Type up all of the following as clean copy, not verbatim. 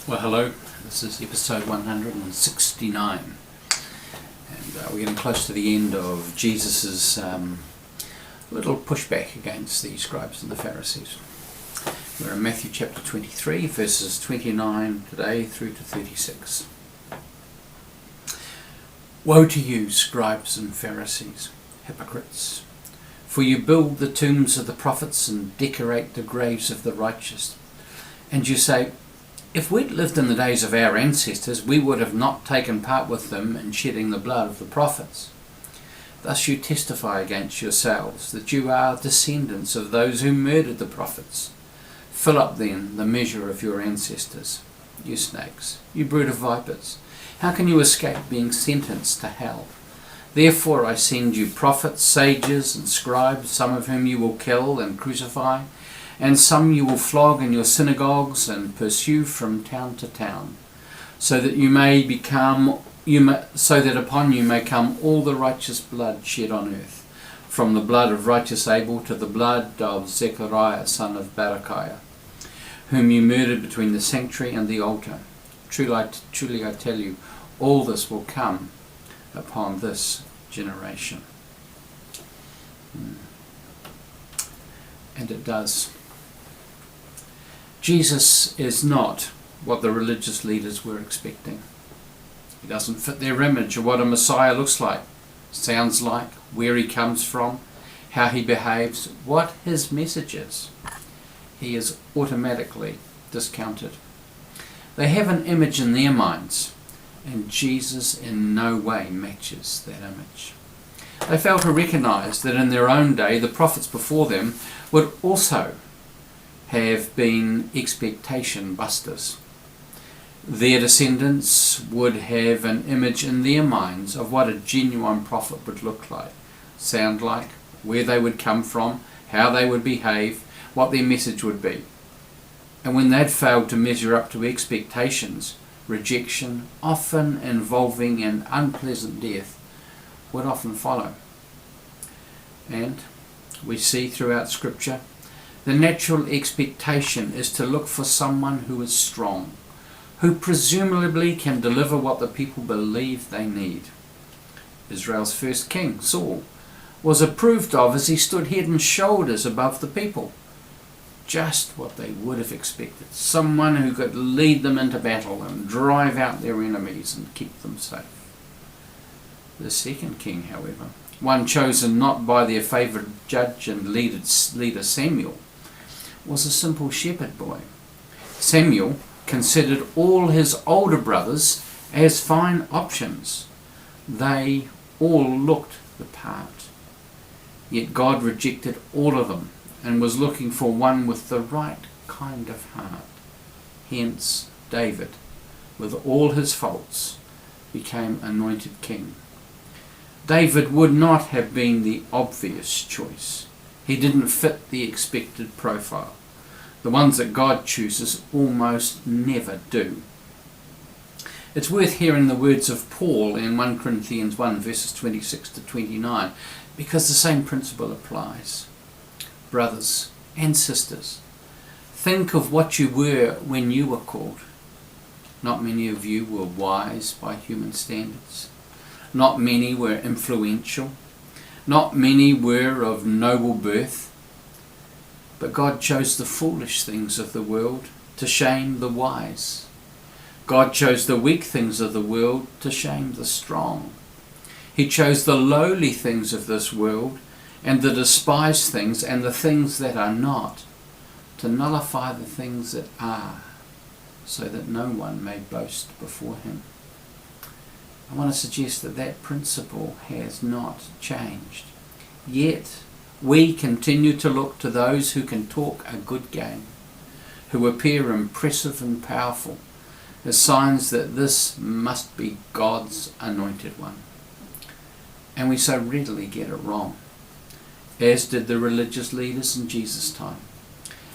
Well, hello, this is episode 169, and we're getting close to the end of Jesus' little pushback against the Scribes and the Pharisees. We're in Matthew chapter 23, verses 29 today through to 36. Woe to you, Scribes and Pharisees, hypocrites! For you build the tombs of the prophets and decorate the graves of the righteous. And you say, if we'd lived in the days of our ancestors, we would have not taken part with them in shedding the blood of the prophets. Thus you testify against yourselves that you are descendants of those who murdered the prophets. Fill up then the measure of your ancestors, you snakes, you brood of vipers. How can you escape being sentenced to hell? Therefore I send you prophets, sages and scribes, some of whom you will kill and crucify, and some you will flog in your synagogues and pursue from town to town, so that upon you may come all the righteous blood shed on earth, from the blood of righteous Abel to the blood of Zechariah son of Berechiah, whom you murdered between the sanctuary and the altar. Truly I tell you, all this will come upon this generation. And it does. Jesus is not what the religious leaders were expecting. He doesn't fit their image of what a Messiah looks like, sounds like, where he comes from, how he behaves, what his message is. He is automatically discounted. They have an image in their minds, and Jesus in no way matches that image. They fail to recognize that in their own day the prophets before them would also have been expectation busters. Their descendants would have an image in their minds of what a genuine prophet would look like, sound like, where they would come from, how they would behave, what their message would be. And when they'd failed to measure up to expectations, rejection, often involving an unpleasant death, would often follow. And we see throughout Scripture, the natural expectation is to look for someone who is strong, who presumably can deliver what the people believe they need. Israel's first king, Saul, was approved of as he stood head and shoulders above the people. Just what they would have expected. Someone who could lead them into battle and drive out their enemies and keep them safe. The second king, however, one chosen not by their favoured judge and leader Samuel, was a simple shepherd boy. Samuel considered all his older brothers as fine options. They all looked the part. Yet God rejected all of them and was looking for one with the right kind of heart. Hence David, with all his faults, became anointed king. David would not have been the obvious choice. He didn't fit the expected profile. The ones that God chooses almost never do. It's worth hearing the words of Paul in 1 Corinthians 1 verses 26 to 29, because the same principle applies. Brothers and sisters, think of what you were when you were called. Not many of you were wise by human standards. Not many were influential. Not many were of noble birth. But God chose the foolish things of the world to shame the wise. God chose the weak things of the world to shame the strong. He chose the lowly things of this world and the despised things and the things that are not, to nullify the things that are, so that no one may boast before him. I want to suggest that that principle has not changed. Yet we continue to look to those who can talk a good game, who appear impressive and powerful, as signs that this must be God's anointed one. And we so readily get it wrong, as did the religious leaders in Jesus' time.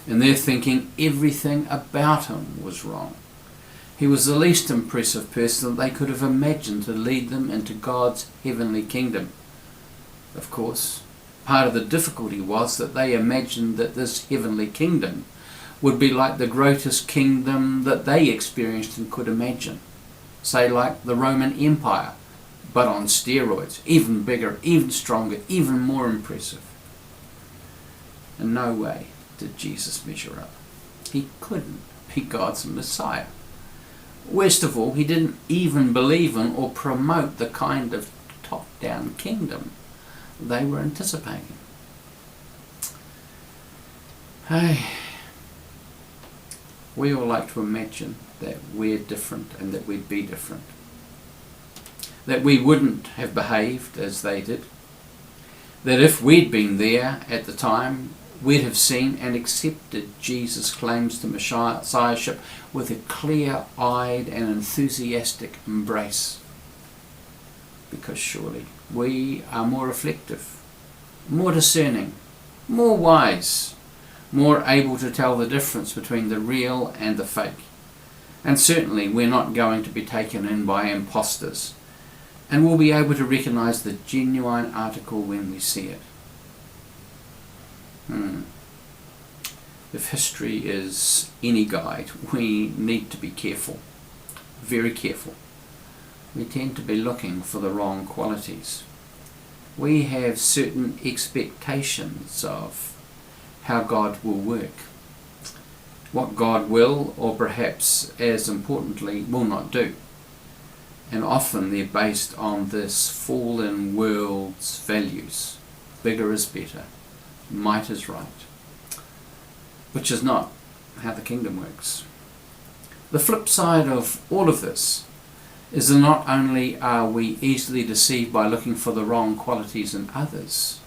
In their thinking, everything about him was wrong. He was the least impressive person that they could have imagined to lead them into God's heavenly kingdom. Of course, part of the difficulty was that they imagined that this heavenly kingdom would be like the greatest kingdom that they experienced and could imagine. Say like the Roman Empire, but on steroids, even bigger, even stronger, even more impressive. In no way did Jesus measure up. He couldn't be God's Messiah. Worst of all, he didn't even believe in or promote the kind of top-down kingdom they were anticipating. Hey, we all like to imagine that we're different and that we'd be different. That we wouldn't have behaved as they did. That if we'd been there at the time, we'd have seen and accepted Jesus' claims to Messiahship with a clear-eyed and enthusiastic embrace. Because surely we are more reflective, more discerning, more wise, more able to tell the difference between the real and the fake. And certainly we're not going to be taken in by imposters, and we'll be able to recognize the genuine article when we see it. If history is any guide, we need to be careful, very careful. We tend to be looking for the wrong qualities. We have certain expectations of how God will work, what God will, or perhaps as importantly, will not do. And often they're based on this fallen world's values. Bigger is better, might is right, which is not how the kingdom works. The flip side of all of this is that not only are we easily deceived by looking for the wrong qualities in others,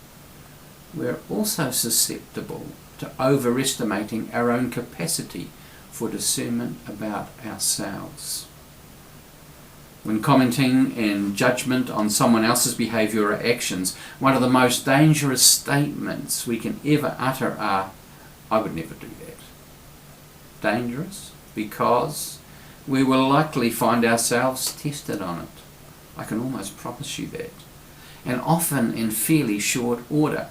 we're also susceptible to overestimating our own capacity for discernment about ourselves. When commenting and judgment on someone else's behaviour or actions, one of the most dangerous statements we can ever utter are, "I would never do that." Dangerous because we will likely find ourselves tested on it. I can almost promise you that. And often in fairly short order.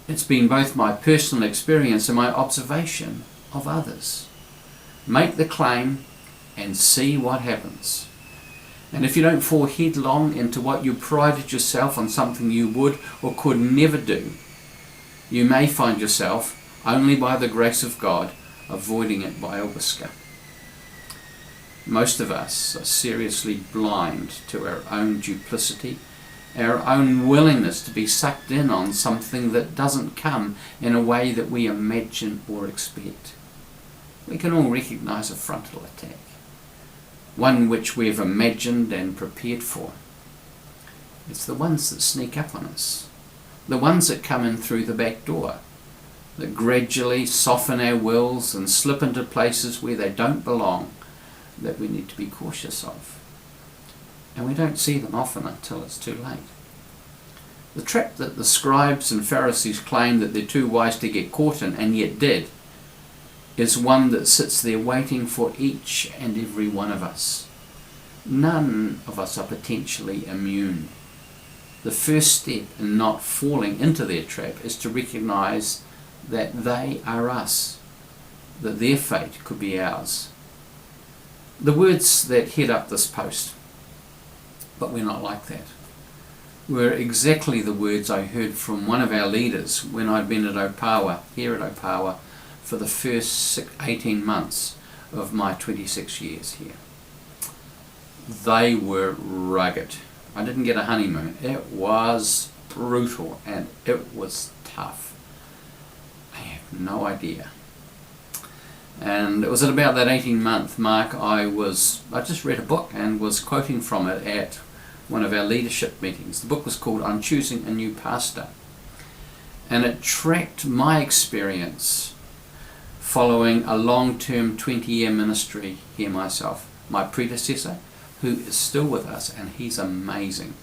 It's been both my personal experience and my observation of others. Make the claim and see what happens. And if you don't fall headlong into what you prided yourself on something you would or could never do, you may find yourself, only by the grace of God, avoiding it by a whisker. Most of us are seriously blind to our own duplicity, our own willingness to be sucked in on something that doesn't come in a way that we imagine or expect. We can all recognize a frontal attack, one which we've imagined and prepared for. It's the ones that sneak up on us, the ones that come in through the back door, that gradually soften our wills and slip into places where they don't belong, that we need to be cautious of. And we don't see them often until it's too late. The trap that the Scribes and Pharisees claim that they're too wise to get caught in, and yet did, is one that sits there waiting for each and every one of us. None of us are potentially immune. The first step in not falling into their trap is to recognize that they are us, that their fate could be ours. The words that head up this post, "But we're not like that," were exactly the words I heard from one of our leaders when I'd been at Opawa, here at Opawa, for the first 18 months of my 26 years here. They were rugged. I didn't get a honeymoon. It was brutal and it was tough. I have no idea. And it was at about that 18-month mark I just read a book and was quoting from it at one of our leadership meetings. The book was called "I'm Choosing a New Pastor." And it tracked my experience following a long-term 20-year ministry here myself. My predecessor, who is still with us, and he's amazing,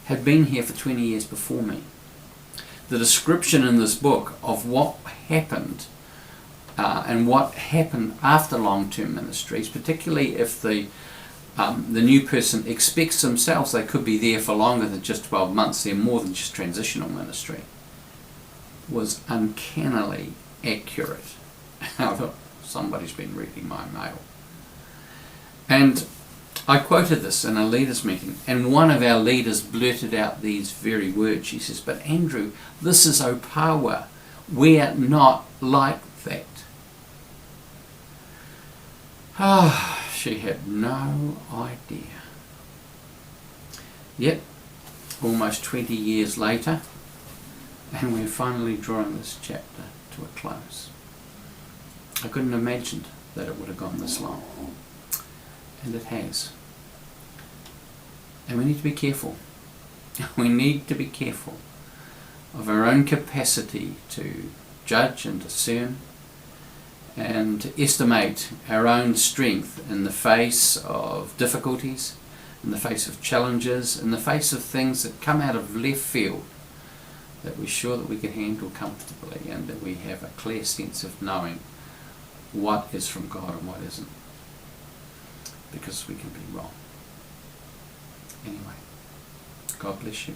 had been here for 20 years before me. The description in this book of what happened and what happened after long-term ministries, particularly if the new person expects themselves they could be there for longer than just 12 months, they're more than just transitional ministry, was uncannily accurate. And I thought, somebody's been reading my mail. And I quoted this in a leaders meeting, and one of our leaders blurted out these very words. She says, "But Andrew, this is Opawa. We're not like that." Ah, she had no idea. Yet, almost 20 years later, and we're finally drawing this chapter to a close. I couldn't have imagined that it would have gone this long. And it has. And we need to be careful. We need to be careful of our own capacity to judge and discern and to estimate our own strength in the face of difficulties, in the face of challenges, in the face of things that come out of left field, that we're sure that we can handle comfortably and that we have a clear sense of knowing what is from God and what isn't. Because we can be wrong. Anyway, God bless you.